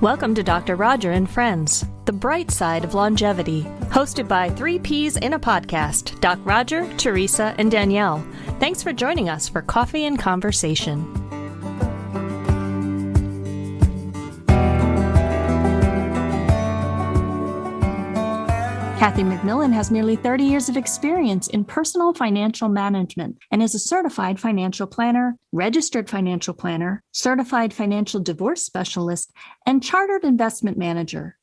Welcome to Dr. Roger and Friends, the bright side of longevity, hosted by 3 Ps in a podcast, Doc Roger, Teresa, and Danielle. Thanks for joining us for coffee and conversation. Kathy McMillan has nearly 30 years of experience in personal financial management and is a certified financial planner, registered financial planner, certified financial divorce specialist, and chartered investment manager.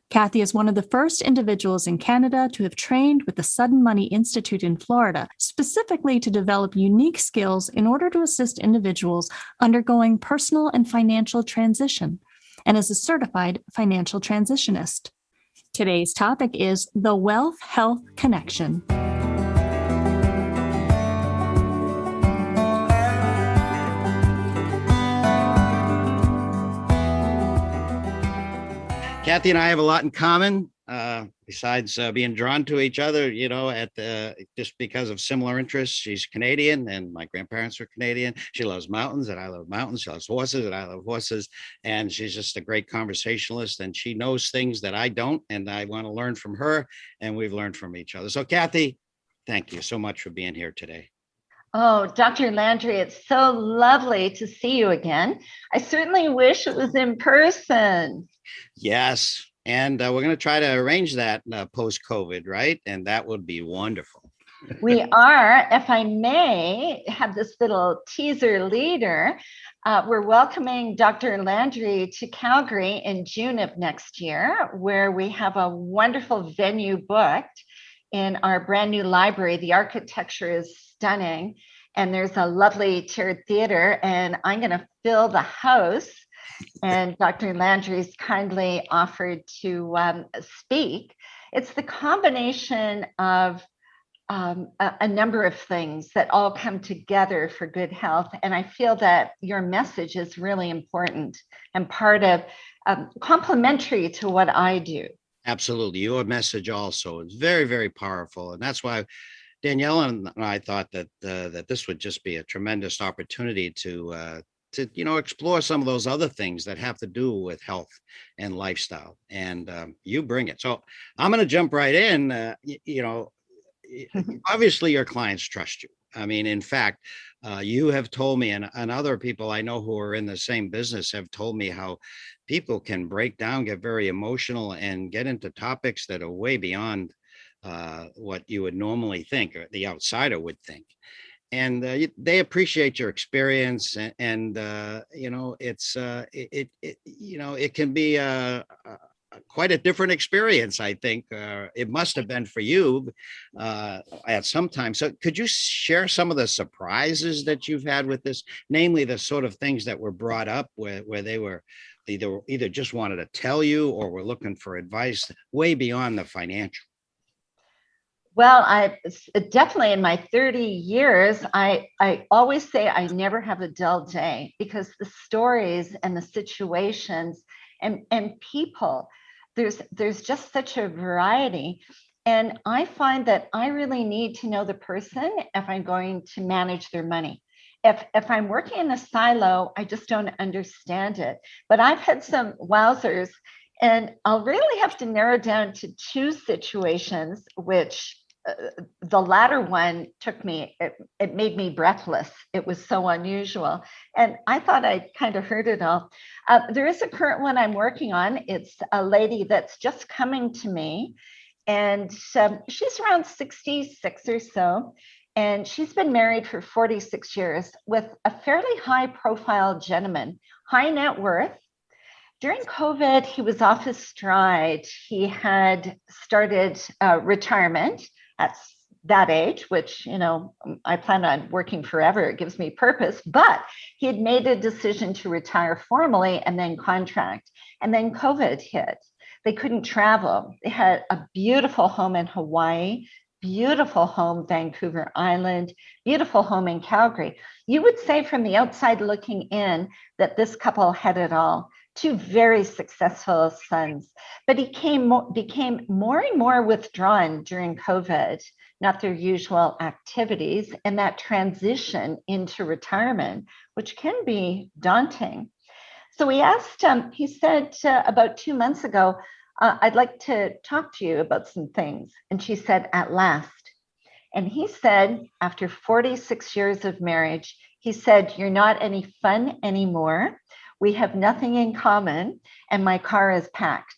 Kathy is one of the first individuals in Canada to have trained with the Sudden Money Institute in Florida, specifically to develop unique skills in order to assist individuals undergoing personal and financial transition, and is a certified financial transitionist. Today's topic is the wealth-health connection. Kathy and I have a lot in common, besides being drawn to each other, just because of similar interests. She's Canadian and my grandparents were Canadian. She loves mountains and I love mountains. She loves horses and I love horses. And she's just a great conversationalist and she knows things that I don't. And I want to learn from her and we've learned from each other. So Kathy, thank you so much for being here today. Oh, Dr. Landry, it's so lovely to see you again. I certainly wish it was in person. Yes. And we're going to try to arrange that post-COVID, right? And that would be wonderful. We are, if I may have this little teaser leader, we're welcoming Dr. Landry to Calgary in June of next year, where we have a wonderful venue booked in our brand new library. The architecture is stunning and there's a lovely tiered theater and I'm going to fill the house. And Dr. Landry's kindly offered to speak. It's the combination of a number of things that all come together for good health. And I feel that your message is really important and part of complementary to what I do. Absolutely. Your message also is very, very powerful. And that's why Danielle and I thought that this would just be a tremendous opportunity to explore some of those other things that have to do with health and lifestyle. And you bring it. So I'm going to jump right in. Obviously your clients trust you. I mean, in fact, you have told me, and other people I know who are in the same business have told me how people can break down, get very emotional, and get into topics that are way beyond what you would normally think, or the outsider would think. And they appreciate your experience, and it can be quite a different experience. I think it must have been for you at some time. So could you share some of the surprises that you've had with this, namely the sort of things that were brought up where they were either just wanted to tell you or were looking for advice way beyond the financial? Well, I definitely in my 30 years, I always say I never have a dull day because the stories and the situations and people, there's just such a variety. And I find that I really need to know the person if I'm going to manage their money. If I'm working in a silo, I just don't understand it. But I've had some wowzers, and I'll really have to narrow down to 2 situations, which the latter one took me, it made me breathless. It was so unusual. And I thought I'd kind of heard it all. There is a current one I'm working on. It's a lady that's just coming to me, and she's around 66 or so. And she's been married for 46 years with a fairly high profile gentleman, high net worth. During COVID, he was off his stride. He had started retirement at that age, which, I plan on working forever. It gives me purpose, but he had made a decision to retire formally and then contract. And then COVID hit. They couldn't travel. They had a beautiful home in Hawaii, beautiful home, Vancouver Island, beautiful home in Calgary. You would say from the outside looking in that this couple had it all. 2 very successful sons, but he became more and more withdrawn during COVID, not their usual activities, and that transition into retirement, which can be daunting. So he said about 2 months ago, I'd like to talk to you about some things. And she said, at last. And he said, after 46 years of marriage, he said, you're not any fun anymore. We have nothing in common, and my car is packed.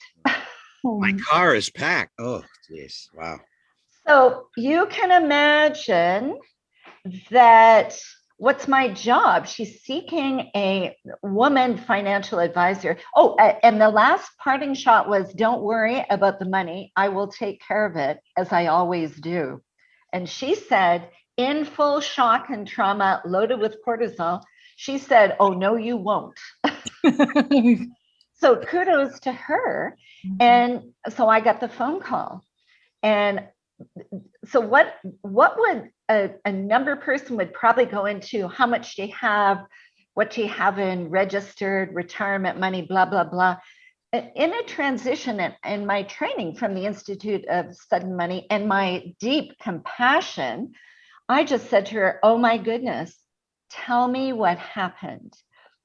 My car is packed. Oh, geez. Wow. So you can imagine that. What's my job? She's seeking a woman financial advisor. Oh, and the last parting shot was, don't worry about the money. I will take care of it, as I always do. And she said, in full shock and trauma, loaded with cortisol, she said, oh, no, you won't. So kudos to her. And so I got the phone call. And so what would a number person would probably go into, how much do you have, what do you have in registered retirement money, blah, blah, blah. In a transition and my training from the Institute of Sudden Money and my deep compassion, I just said to her, oh my goodness, tell me what happened.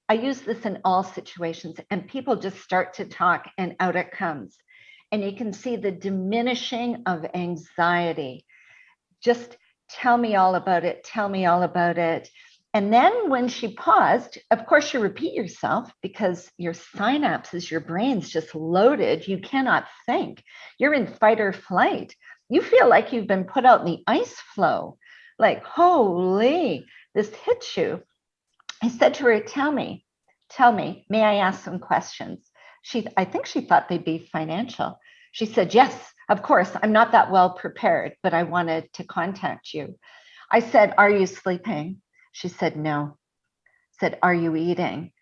I use this in all situations, and people just start to talk and out it comes. And you can see the diminishing of anxiety. Just tell me all about it. Tell me all about it. And then when she paused, of course, you repeat yourself because your synapses, your brain's just loaded. You cannot think. You're in fight or flight. You feel like you've been put out in the ice flow. Like, holy, this hits you. I said to her, tell me, may I ask some questions? I think she thought they'd be financial. She said, yes, of course. I'm not that well prepared, but I wanted to contact you. I said, are you sleeping? She said, no. I said, are you eating?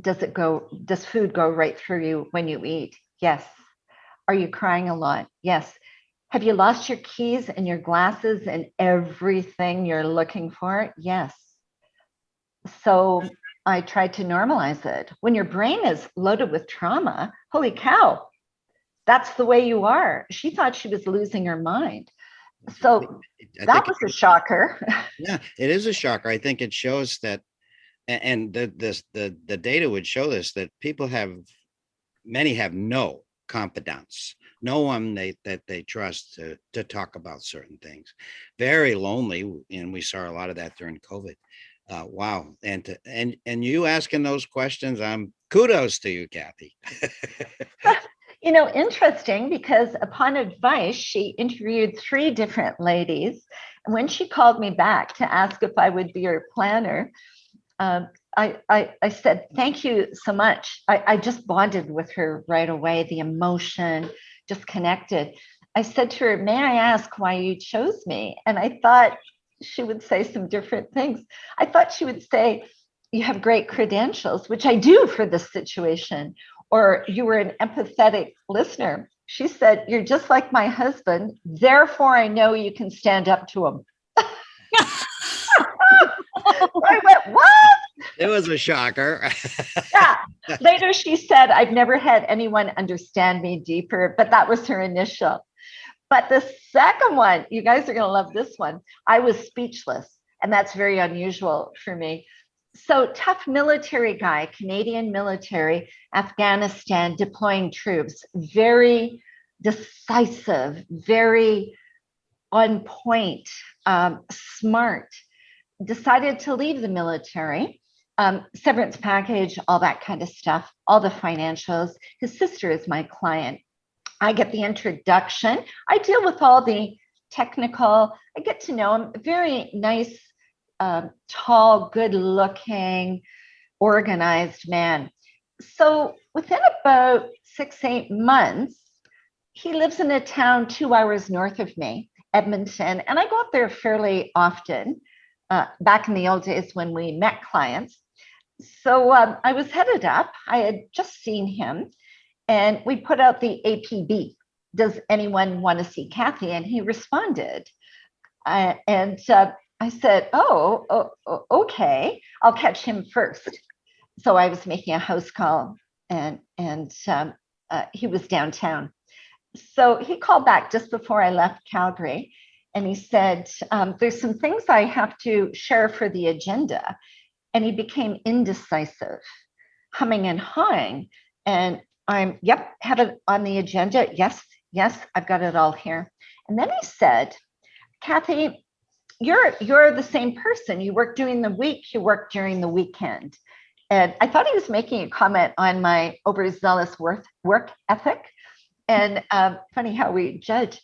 Does food go right through you when you eat? Yes. Are you crying a lot? Yes. Have you lost your keys and your glasses and everything you're looking for? Yes. So I tried to normalize it. When your brain is loaded with trauma, holy cow, that's the way you are. She thought she was losing her mind. So that was a shocker. Yeah, it is a shocker. I think it shows that, and the data would show this, that many have no confidants, no one that they trust to talk about certain things. Very lonely, and we saw a lot of that during COVID. Wow. And you asking those questions, kudos to you, Kathy. Interesting, because upon advice, she interviewed 3 different ladies. And when she called me back to ask if I would be her planner, I said, thank you so much. I just bonded with her right away. The emotion just connected. I said to her, may I ask why you chose me? And I thought she would say some different things. I thought she would say, you have great credentials, which I do for this situation, or you were an empathetic listener. She said, you're just like my husband, therefore I know you can stand up to him. I went, what? It was a shocker. Yeah. Later she said, I've never had anyone understand me deeper, but that was her initial. But the second one, you guys are going to love this one. I was speechless, and that's very unusual for me. So tough military guy, Canadian military, Afghanistan, deploying troops, very decisive, very on point, smart, decided to leave the military, severance package, all that kind of stuff, all the financials. His sister is my client. I get the introduction. I deal with all the technical. I get to know him. Very nice, tall, good-looking, organized man. So within about 6-8 months, he lives in a town 2 hours north of me, Edmonton, and I go up there fairly often, back in the old days when we met clients. So I was headed up. I had just seen him, and we put out the APB. Does anyone want to see Kathy? And he responded. And I said, oh, okay, I'll catch him first. So I was making a house call, and he was downtown. So he called back just before I left Calgary, and he said, there's some things I have to share for the agenda. And he became indecisive. humming and hawing. And I'm, yep, have it on the agenda. Yes, yes, I've got it all here. And then he said, Kathy, you're the same person. You work during the week, you work during the weekend. And I thought he was making a comment on my overzealous work ethic. And funny how we judge.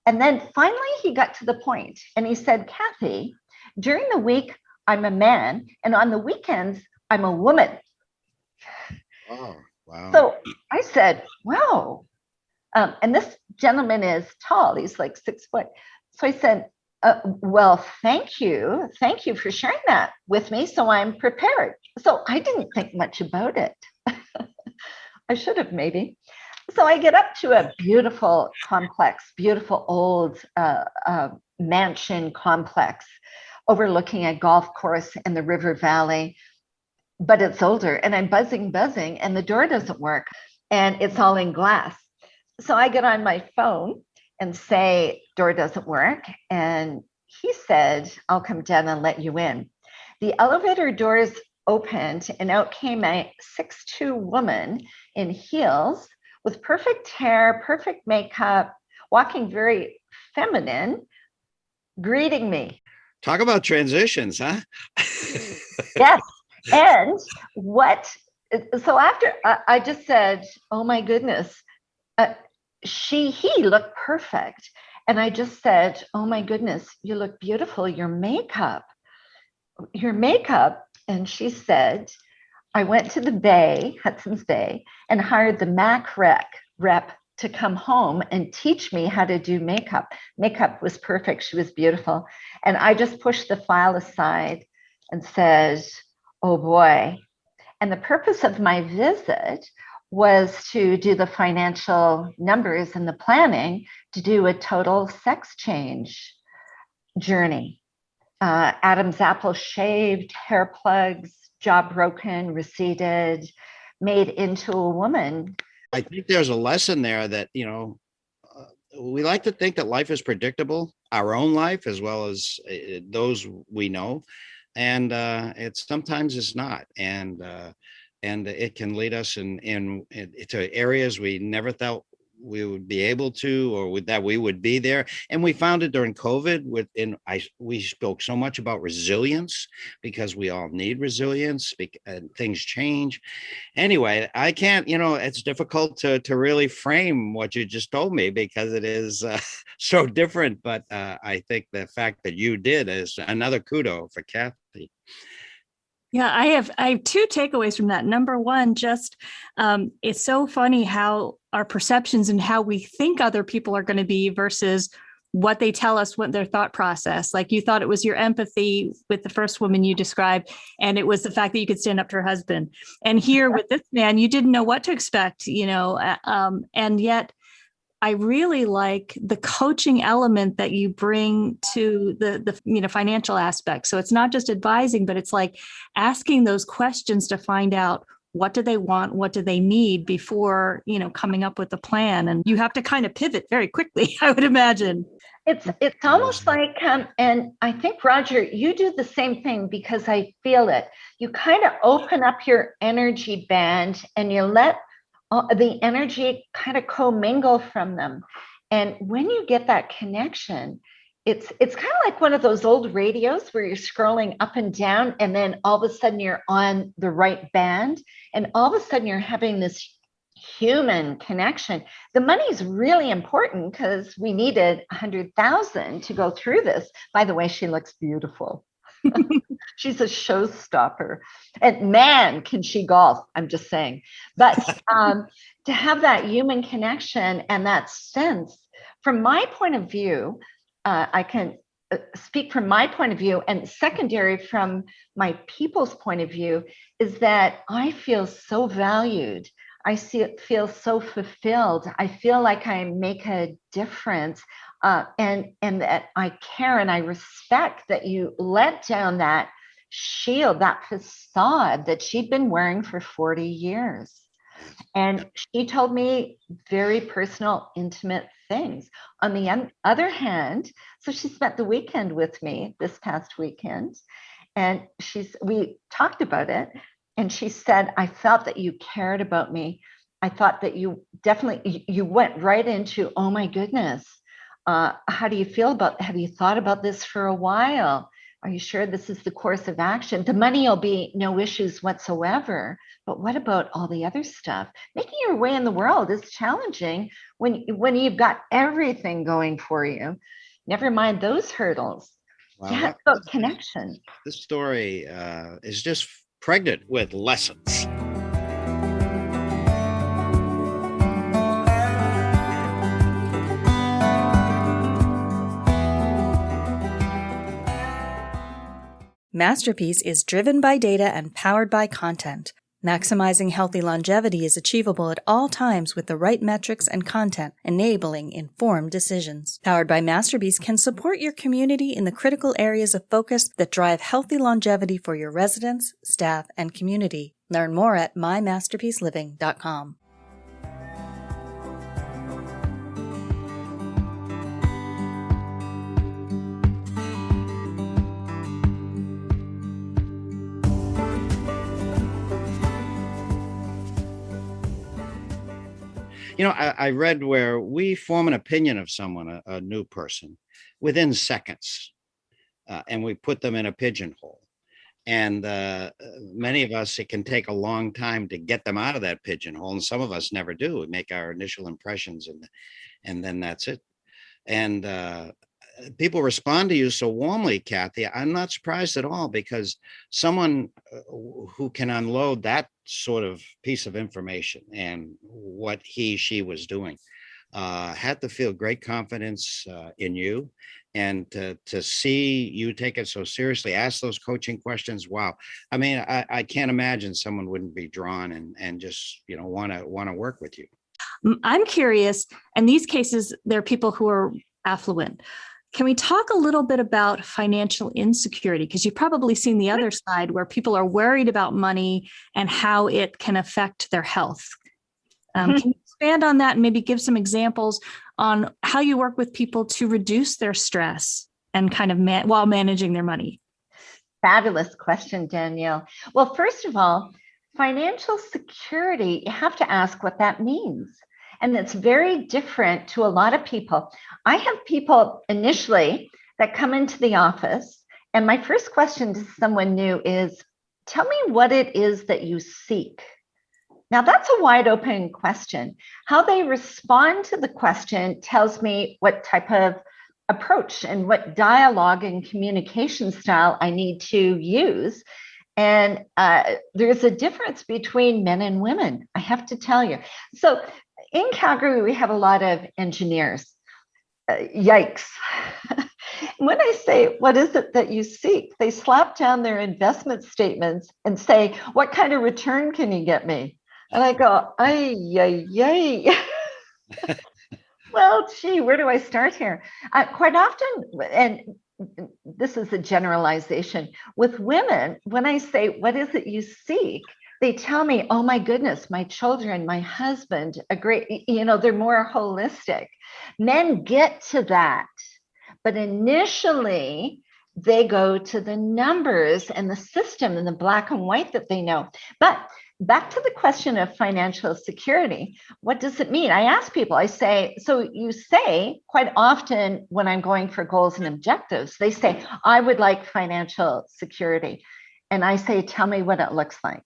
And then finally he got to the point and he said, Kathy, during the week, I'm a man, and on the weekends, I'm a woman. Oh, wow. So I said, wow. And this gentleman is tall. He's like 6 foot. So I said, well, thank you. Thank you for sharing that with me. So I'm prepared. So I didn't think much about it. I should have maybe. So I get up to a beautiful complex, beautiful old mansion complex overlooking a golf course in the river valley, but it's older, and I'm buzzing, and the door doesn't work, and it's all in glass. So I get on my phone and say, door doesn't work. And he said, I'll come down and let you in. The elevator doors opened, and out came a 6'2" woman in heels with perfect hair, perfect makeup, walking very feminine, greeting me. Talk about transitions, huh? Yes. And so after I just said, oh my goodness, he looked perfect. And I just said, oh my goodness, you look beautiful, your makeup. And she said, I went to the Bay, Hudson's Bay, and hired the Mac rep to come home and teach me how to do makeup. Makeup was perfect. She was beautiful. And I just pushed the file aside and said, oh boy. And the purpose of my visit was to do the financial numbers and the planning to do a total sex change journey. Adam's apple shaved, hair plugs, jaw broken, receded, made into a woman. I think there's a lesson there that, we like to think that life is predictable, our own life, as well as those we know. And sometimes it's not. And it can lead us to areas we never thought we would be able to, or that we would be there. And we found it during COVID we spoke so much about resilience, because we all need resilience, and things change. Anyway, I can't, it's difficult to really frame what you just told me, because it is so different. But I think the fact that you did is another kudo for Kathy. Yeah, I have 2 takeaways from that. Number one, just it's so funny how our perceptions and how we think other people are going to be versus what they tell us, what their thought process. Like, you thought it was your empathy with the first woman you described, and it was the fact that you could stand up to her husband. And here with this man, you didn't know what to expect, and yet I really like the coaching element that you bring to the financial aspect. So it's not just advising, but it's like asking those questions to find out, what do they want? What do they need before, coming up with a plan? And you have to kind of pivot very quickly, I would imagine. It's almost like, and I think, Roger, you do the same thing, because I feel it. You kind of open up your energy band and you let the energy kind of commingle from them. And when you get that connection, it's kind of like one of those old radios where you're scrolling up and down, and then all of a sudden you're on the right band, and all of a sudden you're having this human connection. The money is really important, because we needed 100,000 to go through this. By the way, she looks beautiful. She's a showstopper. And man, can she golf, I'm just saying. But to have that human connection and that sense, from my point of view, I can speak from my point of view, and secondary from my people's point of view, is that I feel so valued. I feel so fulfilled. I feel like I make a difference. And that I care and I respect that you let down that shield, that facade that she'd been wearing for 40 years. And she told me very personal, intimate things. On the other hand, so she spent the weekend with me this past weekend, and we talked about it. And she said, I felt that you cared about me. I thought that you definitely, you went right into, oh my goodness, how do you feel about, have you thought about this for a while? Are you sure this is the course of action? The money will be no issues whatsoever. But what about all the other stuff? Making your way in the world is challenging when you've got everything going for you. Never mind those hurdles. Wow, Yeah, it's about connection. This story is just pregnant with lessons. Masterpiece is driven by data and powered by content. Maximizing healthy longevity is achievable at all times with the right metrics and content, enabling informed decisions. Powered by Masterpiece can support your community in the critical areas of focus that drive healthy longevity for your residents, staff, and community. Learn more at mymasterpieceliving.com. You know, I read where we form an opinion of someone, a new person, within seconds, and we put them in a pigeonhole. And many of us, it can take a long time to get them out of that pigeonhole. And some of us never do. We make our initial impressions and then that's it. And people respond to you so warmly, Kathy. I'm not surprised at all, because someone who can unload that sort of piece of information and what she was doing had to feel great confidence in you, and to see you take it so seriously, ask those coaching questions. Wow. I mean, I can't imagine someone wouldn't be drawn and just, want to work with you. I'm curious, in these cases, there are people who are affluent. Can we talk a little bit about financial insecurity? Because you've probably seen the other side where people are worried about money and how it can affect their health. Can you expand on that and maybe give some examples on how you work with people to reduce their stress and kind of while managing their money? Fabulous question, Danielle. Well, first of all, financial security, you have to ask what that means. And it's very different to a lot of people. I have people initially that come into the office, and my first question to someone new is, tell me what it is that you seek. Now, that's a wide open question. How they respond to the question tells me what type of approach and what dialogue and communication style I need to use. And there's a difference between men and women, I have to tell you. So in Calgary, we have a lot of engineers. Yikes. When I say, what is it that you seek? They slap down their investment statements and say, what kind of return can you get me? And I go, ay. Well, gee, where do I start here? Quite often, and this is a generalization, with women, when I say, what is it you seek? They tell me, oh my goodness, my children, my husband, they're more holistic. Men get to that, but initially they go to the numbers and the system and the black and white that they know. But back to the question of financial security, what does it mean? I ask people, I say, so you say quite often when I'm going for goals and objectives, they say, I would like financial security. And I say, tell me what it looks like.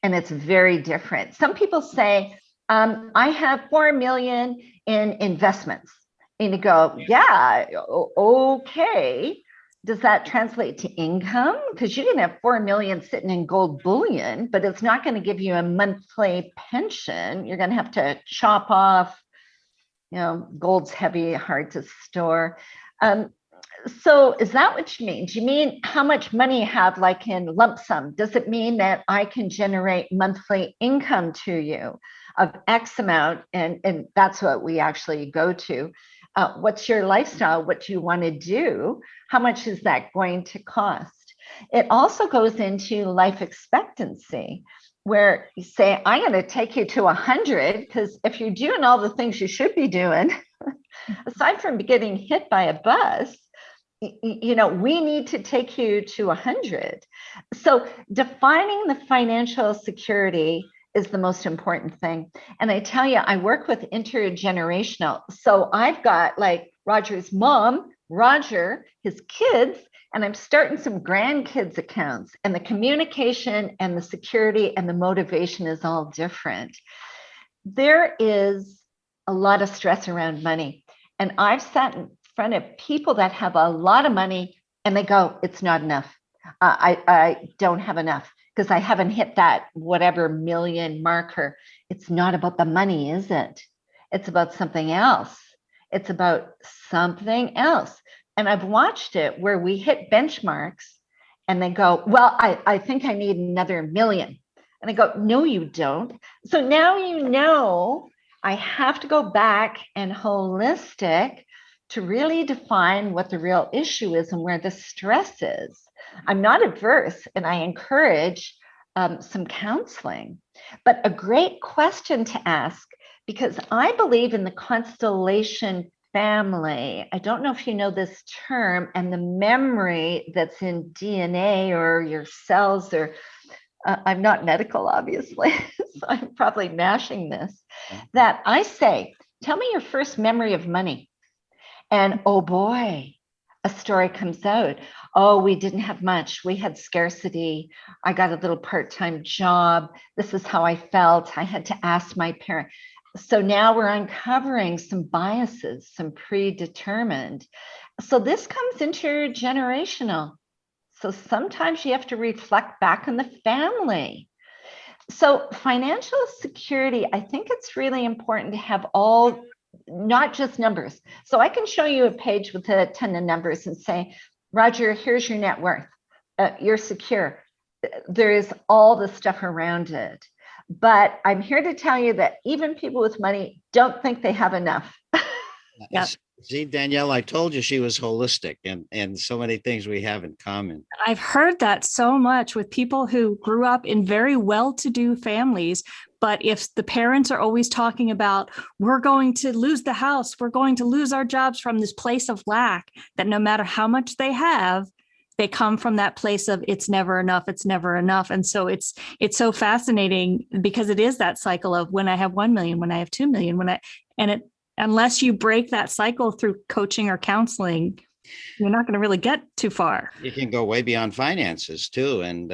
And it's very different. Some people say, I have 4 million in investments. And you go, yeah, okay. Does that translate to income? Because you can have 4 million sitting in gold bullion, but it's not going to give you a monthly pension. You're going to have to chop off, gold's heavy, hard to store. So is that what you mean? Do you mean how much money you have, like in lump sum? Does it mean that I can generate monthly income to you of X amount? And that's what we actually go to. What's your lifestyle? What do you want to do? How much is that going to cost? It also goes into life expectancy, where you say, I'm going to take you to 100, because if you're doing all the things you should be doing, aside from getting hit by a bus, we need to take you to 100. So defining the financial security is the most important thing. And I tell you, I work with intergenerational. So I've got like Roger's mom, Roger, his kids, and I'm starting some grandkids accounts, and the communication and the security and the motivation is all different. There is a lot of stress around money. And I've sat in front of people that have a lot of money and they go, it's not enough. I don't have enough because I haven't hit that whatever million marker. It's not about the money, is it? It's about something else. It's about something else. And I've watched it where we hit benchmarks and they go, well, I think I need another million. And I go, no, you don't. So now I have to go back and holistic to really define what the real issue is and where the stress is. I'm not averse, and I encourage some counseling, but a great question to ask, because I believe in the constellation family. I don't know if you know this term, and the memory that's in DNA or your cells, or I'm not medical, obviously, so I'm probably mashing this, that I say, tell me your first memory of money. And oh boy, a story comes out. Oh, we didn't have much. We had scarcity. I got a little part-time job. This is how I felt. I had to ask my parent. So now we're uncovering some biases, some predetermined. So this comes intergenerational. So sometimes you have to reflect back on the family. So financial security, I think it's really important to have all, not just numbers. So I can show you a page with a ton of numbers and say, Roger, here's your net worth. You're secure. There is all the stuff around it. But I'm here to tell you that even people with money don't think they have enough. Yeah. See, Danielle, I told you she was holistic, and so many things we have in common. I've heard that so much with people who grew up in very well-to-do families. But if the parents are always talking about, we're going to lose the house, we're going to lose our jobs from this place of lack, that no matter how much they have, they come from that place of it's never enough, it's never enough. And so it's so fascinating because it is that cycle of when I have 1 million, when I have 2 million, unless you break that cycle through coaching or counseling, you're not going to really get too far. You can go way beyond finances too. And,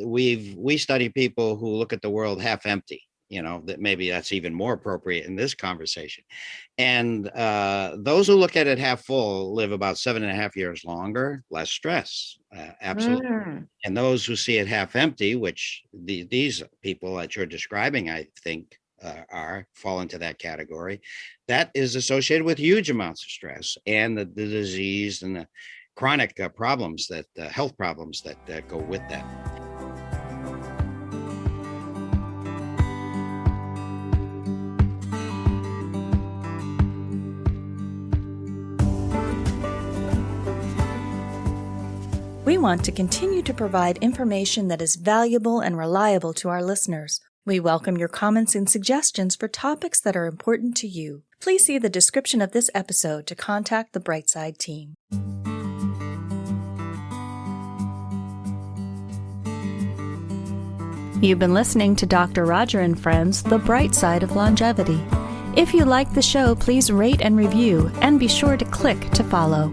we study people who look at the world half empty, that maybe that's even more appropriate in this conversation. And those who look at it half full live about 7.5 years longer, less stress. Absolutely. And those who see it half empty, which these people that you're describing, I think, fall into that category, that is associated with huge amounts of stress and the disease and the chronic problems that health problems that go with that. We want to continue to provide information that is valuable and reliable to our listeners. We welcome your comments and suggestions for topics that are important to you. Please see the description of this episode to contact the Brightside team. You've been listening to Dr. Roger and Friends, The Bright Side of Longevity. If you like the show, please rate and review, and be sure to click to follow.